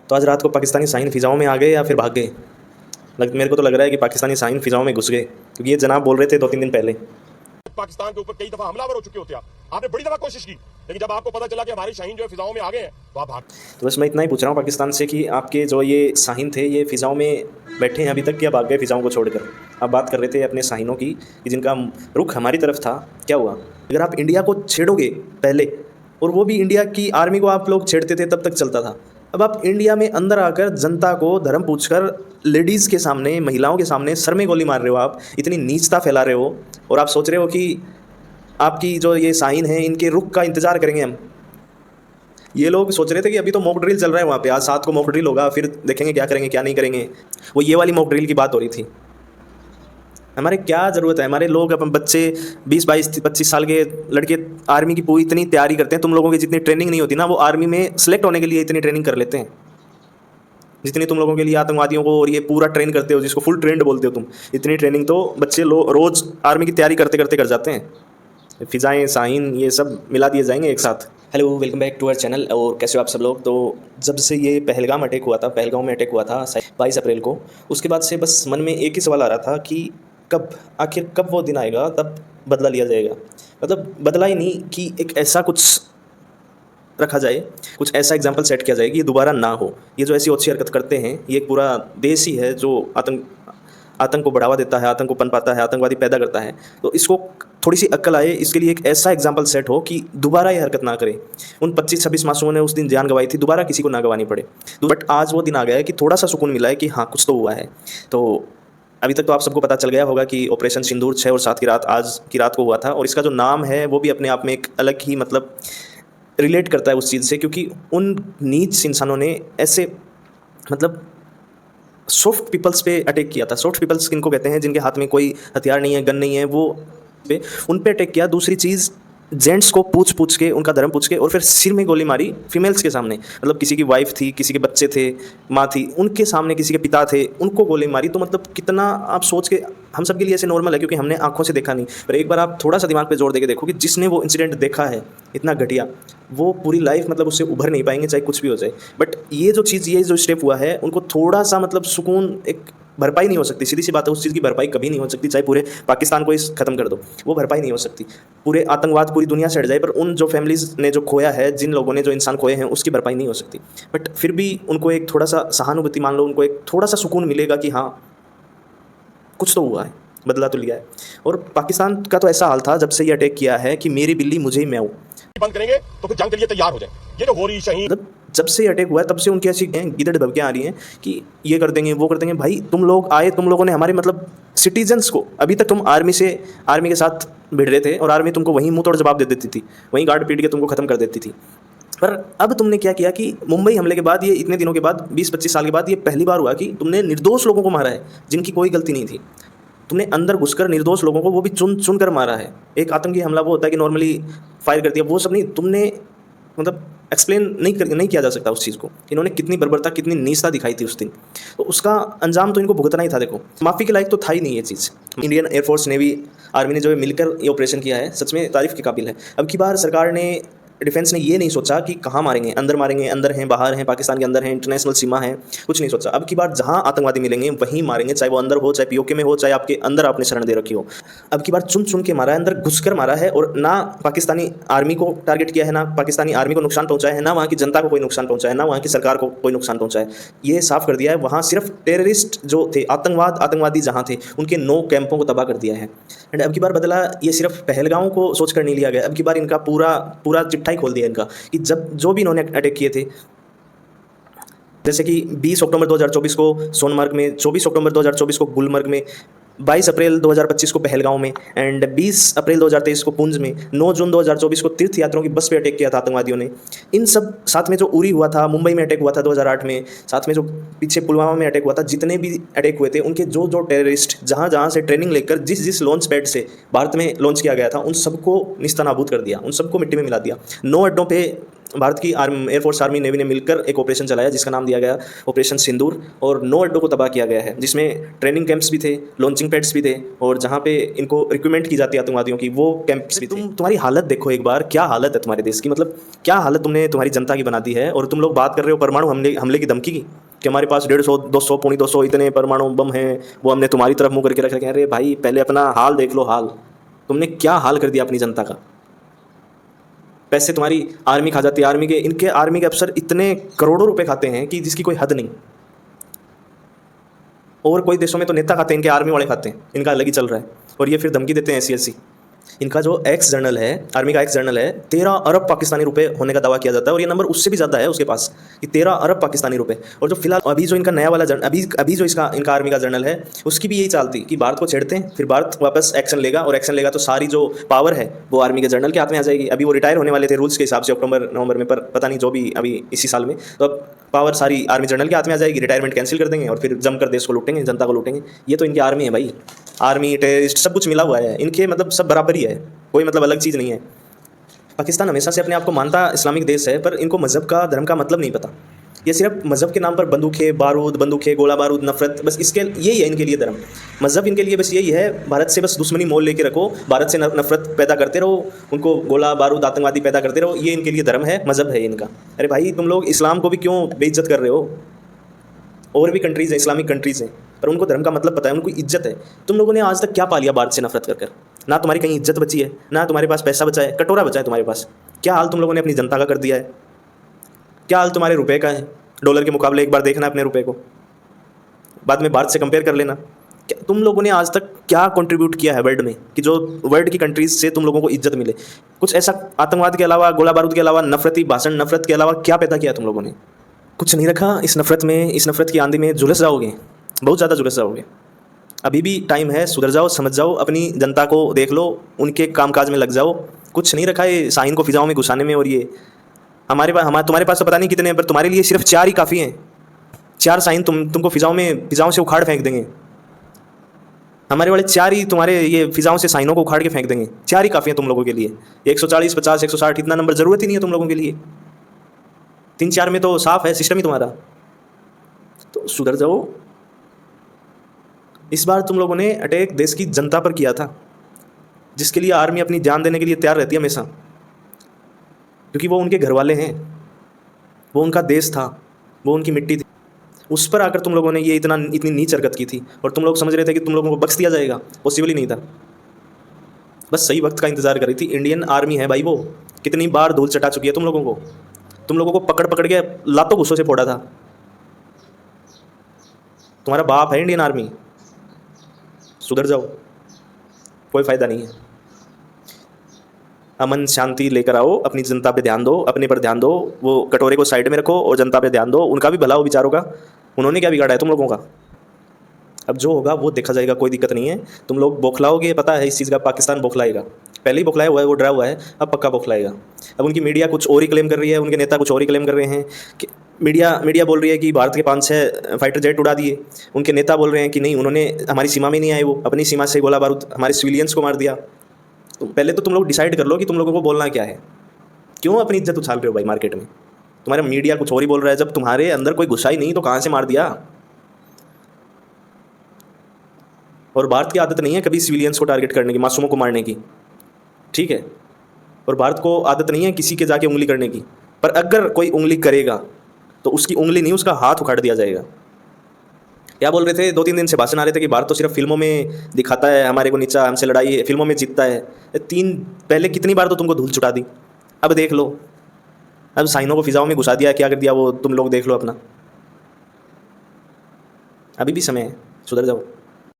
तो आज रात को पाकिस्तानी साइन फ़िज़ाओं में आ गए या फिर भाग गए? मेरे को तो लग रहा है कि पाकिस्तानी साइन फ़िज़ाओं में घुस गए, क्योंकि ये जनाब बोल रहे थे 2-3 दिन पहले। पाकिस्तान के ऊपर कई दफा हमलावर हो चुके होते आप, आपने बड़ी दफा कोशिश की, लेकिन जब आपको पता चला कि हमारे शाहीन जो है फिजाओं में आ गए हैं तो आप भाग। तो बस मैं इतना ही पूछ रहा हूँ पाकिस्तान से कि आपके जो ये साहिन थे ये फ़िज़ाओं में बैठे हैं अभी तक, क्या भाग गए फ़िज़ाओं को छोड़कर? आप बात कर रहे थे अपने साहिनों की कि जिनका रुख हमारी तरफ था, क्या हुआ? अगर आप इंडिया को छेड़ोगे पहले, और वो भी इंडिया की आर्मी को आप लोग छेड़ते थे तब तक चलता था। अब आप इंडिया में अंदर आकर जनता को धर्म पूछकर लेडीज़ के सामने, महिलाओं के सामने सर में गोली मार रहे हो, आप इतनी नीचता फैला रहे हो, और आप सोच रहे हो कि आपकी जो ये साइन है इनके रुख का इंतज़ार करेंगे हम। ये लोग सोच रहे थे कि अभी तो मॉक ड्रिल चल रहा है वहाँ पे, आज 7 को मॉक ड्रिल होगा, फिर देखेंगे क्या करेंगे क्या नहीं करेंगे। वो ये वाली मॉक ड्रिल की बात हो रही थी। हमारे क्या ज़रूरत है, हमारे लोग अपन बच्चे 20-22-25 साल के लड़के आर्मी की पूरी इतनी तैयारी करते हैं, तुम लोगों की जितनी ट्रेनिंग नहीं होती ना, वो आर्मी में सेलेक्ट होने के लिए इतनी ट्रेनिंग कर लेते हैं जितनी तुम लोगों के लिए आतंकवादियों को और ये पूरा ट्रेन करते हो, जिसको फुल ट्रेंड बोलते हो तुम, इतनी ट्रेनिंग तो बच्चे रोज़ आर्मी की तैयारी करते करते कर जाते हैं। फ़िज़ाएँ, साइन, ये सब मिला दिए जाएंगे एक साथ। Hello, welcome back to our channel. और कैसे हो आप सब लोग? तो जब से ये पहलगाम अटैक हुआ था, पहलगाम में अटैक हुआ था 22 अप्रैल को, उसके बाद से बस मन में एक ही सवाल आ रहा था कि आखिर कब वो दिन आएगा तब बदला लिया जाएगा। मतलब बदला ही नहीं, कि एक ऐसा कुछ रखा जाए, कुछ ऐसा एग्जाम्पल सेट किया जाए कि ये दोबारा ना हो। ये जो ऐसी अच्छी हरकत करते हैं, ये एक पूरा देश ही है जो आतंक को बढ़ावा देता है, आतंक को पनपाता है, आतंकवादी पैदा करता है। तो इसको थोड़ी सी अक्ल आए, इसके लिए एक ऐसा एग्जाम्पल सेट हो कि दोबारा ये हरकत ना करे। उन 25-26 मासूमों ने उस दिन जान गंवाई थी, दोबारा किसी को ना गंवानी पड़े। बट आज वो दिन आ गया है कि थोड़ा सा सुकून मिला है कि हाँ, कुछ तो हुआ है। तो अभी तक तो आप सबको पता चल गया होगा कि ऑपरेशन सिंदूर 6 और 7 की रात, आज की रात को हुआ था, और इसका जो नाम है वो भी अपने आप में एक अलग ही मतलब रिलेट करता है उस चीज़ से, क्योंकि उन नीच इंसानों ने ऐसे मतलब सॉफ्ट पीपल्स पे अटैक किया था। सॉफ्ट पीपल्स किनको कहते हैं? जिनके हाथ में कोई हथियार नहीं है, गन नहीं है, वो उन पे अटैक किया। दूसरी चीज़, जेंट्स को पूछ के, उनका धर्म पूछ के, और फिर सिर में गोली मारी फीमेल्स के सामने। मतलब किसी की वाइफ थी, किसी के बच्चे थे, माँ थी, उनके सामने किसी के पिता थे, उनको गोली मारी। तो मतलब कितना आप सोच के, हम सब के लिए ऐसे नॉर्मल है क्योंकि हमने आंखों से देखा नहीं, पर एक बार आप थोड़ा सा दिमाग पे जोर देके देखो कि जिसने वो इंसिडेंट देखा है इतना घटिया, वो पूरी लाइफ मतलब उससे उभर नहीं पाएंगे, चाहे कुछ भी हो जाए। बट ये जो चीज़, ये जो स्टेप हुआ है, उनको थोड़ा सा मतलब सुकून, एक भरपाई नहीं हो सकती, सीधी सी बात है, उस चीज़ की भरपाई कभी नहीं हो सकती, चाहे पूरे पाकिस्तान को इस खत्म कर दो, वो भरपाई नहीं हो सकती। पूरे आतंकवाद पूरी दुनिया से हट जाए, पर उन जो फैमिलीज़ ने जो खोया है, जिन लोगों ने जो इंसान खोए हैं, उसकी भरपाई नहीं हो सकती। बट फिर भी उनको एक थोड़ा सा सहानुभूति मान लो, उनको एक थोड़ा सा सुकून मिलेगा कि हाँ, कुछ तो हुआ है, बदला तो लिया है। और पाकिस्तान का तो ऐसा हाल था जब से ये अटैक किया है कि मेरी बिल्ली मुझे ही म्याऊं। बंद करेंगे तो फिर जंग के लिए तैयार हो जाए। ये जो हो रही शहीद, मतलब जब से अटैक हुआ है तब से उनकी ऐसी गिदड़ धमकियाँ आ रही हैं कि ये कर देंगे, वो कर देंगे। भाई तुम लोग आए, तुम लोगों ने हमारे मतलब सिटीजन्स को, अभी तक तुम आर्मी के साथ भिड़ रहे थे, और आर्मी तुमको वहीं मुंह तोड़ जवाब दे देती थी, वहीं गार्ड पीट के तुमको ख़त्म कर देती थी। पर अब तुमने क्या किया कि मुंबई हमले के बाद, ये इतने दिनों के बाद, 20-25 साल के बाद, ये पहली बार हुआ कि तुमने निर्दोष लोगों को मारा है, जिनकी कोई गलती नहीं थी। तुमने अंदर घुसकर निर्दोष लोगों को, वो भी चुन कर मारा है। एक आतंकी हमला वो होता है कि नॉर्मली फायर कर दिया, वो सब नहीं। तुमने मतलब एक्सप्लेन नहीं किया जा सकता उस चीज़ को। इन्होंने कितनी बर्बरता, कितनी नीचता दिखाई थी उस दिन, तो उसका अंजाम तो इनको भुगतना ही था। देखो, माफ़ी के लायक तो था ही नहीं ये चीज़। इंडियन एयरफोर्स, नेवी, आर्मी ने जो है मिलकर ये ऑपरेशन किया है, सच में तारीफ़ के काबिल है। अब की बार सरकार ने, डिफेंस ने ये नहीं सोचा कि कहाँ मारेंगे, मारेंगे, अंदर हैं, बाहर हैं, पाकिस्तान के अंदर हैं, इंटरनेशनल सीमा है, कुछ नहीं सोचा। अब की बार जहाँ आतंकवादी मिलेंगे वहीं मारेंगे, चाहे वो अंदर हो, चाहे पीओके में हो, चाहे आपके अंदर आपने शरण दे रखी हो। अब की बार चुन के मारा है, अंदर घुसकर मारा है, और ना पाकिस्तानी आर्मी को टारगेट किया है, ना पाकिस्तानी आर्मी को नुकसान पहुंचाया है, ना वहाँ की जनता को कोई नुकसान पहुंचाया है, ना वहाँ की सरकार को कोई नुकसान पहुंचाया है। ये साफ कर दिया है। वहाँ सिर्फ टेररिस्ट जो थे, आतंकवादी जहाँ थे, उनके 9 कैंपों को तबाह कर दिया है। एंड अब की बार बदला ये सिर्फ पहलगांव को सोच कर नहीं लिया गया, अब की बार इनका पूरा चिट्ठा ही खोल दिया इनका, कि जब जो भी इन्होंने अटैक किए थे, जैसे कि 20 अक्टूबर 2024 को सोनमर्ग में, 24 अक्टूबर 2024 को गुलमर्ग में, 22 अप्रैल 2025 को पहलगांव में, एंड 20 अप्रैल 2023 को पुंज में, 9 जून 2024 को तीर्थ यात्रियों की बस पे अटैक किया था आतंकवादियों ने। इन सब, साथ में जो उरी हुआ था, मुंबई में अटैक हुआ था 2008 में, साथ में जो पीछे पुलवामा में अटैक हुआ था, जितने भी अटैक हुए थे, उनके जो टेररिस्ट जहाँ से ट्रेनिंग लेकर जिस लॉन्च पैड से भारत में लॉन्च किया गया था, उन सबको निस्तानाबूद कर दिया, उन सबको मिट्टी में मिला दिया। 9 अड्डों पर भारत की एयरफोर्स, आर्मी, नेवी ने मिलकर एक ऑपरेशन चलाया जिसका नाम दिया गया ऑपरेशन सिंदूर, और 9 अड्डों को तबाह किया गया है, जिसमें ट्रेनिंग कैंप्स भी थे, लॉन्चिंग पैड्स भी थे, और जहाँ पे इनको रिक्रूटमेंट की जाती है आतंकवादियों की, वो कैंप्स भी थे। तुम्हारी हालत देखो एक बार, क्या हालत है तुम्हारे देश की, मतलब क्या हालत तुमने तुम्हारी जनता की बना दी है। और तुम लोग बात कर रहे हो परमाणु हमले की धमकी की, कि हमारे पास 150, 200, पौनी 200 इतने परमाणु बम हैं, वो हमने तुम्हारी तरफ मुँह करके रख रखे हैं। अरे भाई, पहले अपना हाल देख लो, हाल तुमने क्या हाल कर दिया अपनी जनता का। पैसे तुम्हारी आर्मी खा जाती है, इनके आर्मी के अफसर इतने करोड़ों रुपए खाते हैं कि जिसकी कोई हद नहीं। और कोई देशों में तो नेता खाते हैं, इनके आर्मी वाले खाते हैं, इनका अलग ही चल रहा है। और ये फिर धमकी देते हैं ऐसी ऐसी। इनका जो एक्स जनरल है, आर्मी का एक्स जनरल है, 13 अरब पाकिस्तानी रुपए होने का दावा किया जाता है, और ये नंबर उससे भी ज़्यादा है उसके पास, कि 13 अरब पाकिस्तानी रुपए। और जो फिलहाल अभी जो इनका नया वाला अभी जो इनका आर्मी का जनरल है, उसकी भी यही चाल थी कि भारत को छेड़ते हैं, फिर भारत वापस एक्शन लेगा, और एक्शन लेगा तो सारी जो पावर है वो आर्मी के जनरल के हाथ में आ जाएगी। अभी वो रिटायर होने वाले थे रूल्स के हिसाब से अक्टूबर नवंबर में, पर पता नहीं जो भी अभी इसी साल में, तो अब पावर सारी आर्मी जनरल के हाथ में आ जाएगी, रिटायरमेंट कैंसिल कर देंगे और फिर जमकर देश को लूटेंगे, जनता को लूटेंगे। ये तो इनकी आर्मी है भाई, आर्मी, टेररिस्ट, सब कुछ मिला हुआ है इनके, मतलब सब बराबर ही है, कोई मतलब अलग चीज़ नहीं है। पाकिस्तान हमेशा से अपने आप को मानता इस्लामिक देश है, पर इनको मज़हब का, धर्म का मतलब नहीं पता। ये सिर्फ मज़हब के नाम पर बंदूकें, बारूद, बंदूकें, गोला बारूद, नफरत, बस इसके यही है इनके लिए धर्म। मज़हब इनके लिए बस यही है, भारत से बस दुश्मनी मोल लेके रखो, भारत से नफरत पैदा करते रहो, उनको गोला बारूद, आतंकवादी पैदा करते रहो, ये इनके लिए धर्म है, मज़हब है इनका। अरे भाई, तुम लोग इस्लाम को भी क्यों बेइज्जत कर रहे हो। और भी कंट्रीज़ हैं, इस्लामिक कंट्रीज़ हैं, पर उनको धर्म का मतलब पता है, उनको इज्जत है। तुम लोगों ने आज तक क्या पा लिया भारत से नफरत कर? ना तुम्हारी कहीं इज्जत बची है, ना तुम्हारे पास पैसा बचा है, कटोरा बचा है तुम्हारे पास। क्या हाल तुम लोगों ने अपनी जनता का कर दिया है, क्या हाल तुम्हारे रुपए का है। डॉलर के मुकाबले एक बार देखना अपने रुपए को, बाद में भारत से कंपेयर कर लेना। क्या तुम लोगों ने आज तक क्या कंट्रीब्यूट किया है वर्ल्ड में, कि जो वर्ल्ड की कंट्रीज़ से तुम लोगों को इज्जत मिले? कुछ ऐसा आतंकवाद के अलावा, गोला बारूद के अलावा, नफरती भाषण, नफरत के अलावा क्या पैदा किया तुम लोगों ने? कुछ नहीं रखा। इस नफरत की आंधी में झुलस जाओगे, बहुत ज़्यादा झुलस जाओगे। अभी भी टाइम है, सुधर जाओ, समझ जाओ, अपनी जनता को देख लो, उनके कामकाज में लग जाओ। कुछ नहीं रखा है शाहीन को फिजाओं में घुसाने में। और ये तुम्हारे पास तो पता नहीं कितने हैं, पर तुम्हारे लिए सिर्फ 4 ही काफ़ी हैं। 4 शाहीन तुमको फिजाओं से उखाड़ फेंक देंगे। हमारे वाले 4 ही तुम्हारे ये फिजाओं से शाहीनों को उखाड़ के फेंक देंगे। 4 ही काफ़ी हैं तुम लोगों के लिए। 140, 50, 160 इतना नंबर ज़रूरत ही नहीं है तुम लोगों के लिए। 3-4 में तो साफ है सिस्टम ही तुम्हारा। तो सुधर जाओ। इस बार तुम लोगों ने अटैक देश की जनता पर किया था, जिसके लिए आर्मी अपनी जान देने के लिए तैयार रहती है हमेशा, क्योंकि वो उनके घर वाले हैं, वो उनका देश था, वो उनकी मिट्टी थी। उस पर आकर तुम लोगों ने ये इतनी नीच हरकत की थी, और तुम लोग समझ रहे थे कि तुम लोगों को बख्श दिया जाएगा। पॉसिबल ही नहीं था। बस सही वक्त का इंतज़ार कर रही थी। इंडियन आर्मी है भाई, वो कितनी बार धूल चटा चुकी है तुम लोगों को। तुम लोगों को पकड़ पकड़ के लातों गुस्सों से फोड़ा था। तुम्हारा बाप है इंडियन आर्मी। सुधर जाओ, कोई फ़ायदा नहीं है। अमन शांति लेकर आओ, अपनी जनता पे ध्यान दो, अपने पर ध्यान दो, वो कटोरे को साइड में रखो और जनता पे ध्यान दो। उनका भी भला हो बेचारों का, उन्होंने क्या बिगाड़ा है तुम लोगों का। अब जो होगा वो देखा जाएगा, कोई दिक्कत नहीं है। तुम लोग बौखलाओगे, पता है इस चीज़ का, पाकिस्तान बौखलाएगा। पहले ही बौखलाया हुआ है, वो डरा हुआ है, अब पक्का बौखलाएगा। अब उनकी मीडिया कुछ और ही क्लेम कर रही है, उनके नेता कुछ और ही क्लेम कर रहे हैं कि मीडिया बोल रही है कि भारत के 5-6 फाइटर जेट उड़ा दिए। उनके नेता बोल रहे हैं कि नहीं, उन्होंने हमारी सीमा में नहीं आए, वो अपनी सीमा से गोला बारूद हमारे सिविलियंस को मार दिया। तो पहले तो तुम लोग डिसाइड कर लो कि तुम लोगों को बोलना क्या है। क्यों अपनी इज्जत उछाल रहे हो भाई मार्केट में? तुम्हारा मीडिया कुछ और ही बोल रहा है, जब तुम्हारे अंदर कोई गुस्सा ही नहीं तो कहाँ से मार दिया। और भारत की आदत नहीं है कभी सिविलियंस को टारगेट करने की, मासूमों को मारने की, ठीक है। और भारत को आदत नहीं है किसी के जाके उंगली करने की, पर अगर कोई उंगली करेगा तो उसकी उंगली नहीं, उसका हाथ उखाड़ दिया जाएगा। क्या बोल रहे थे, 2-3 दिन से भाषण आ रहे थे कि भारत तो सिर्फ फिल्मों में दिखाता है हमारे को नीचा, हमसे लड़ाई फिल्मों में जीतता है। पहले कितनी बार तो तुमको धूल छुटा दी, अब देख लो। अब शाहीनों को फिजाओं में घुसा दिया, क्या कर दिया वो तुम लोग देख लो अपना। अभी भी समय है, सुधर जाओ।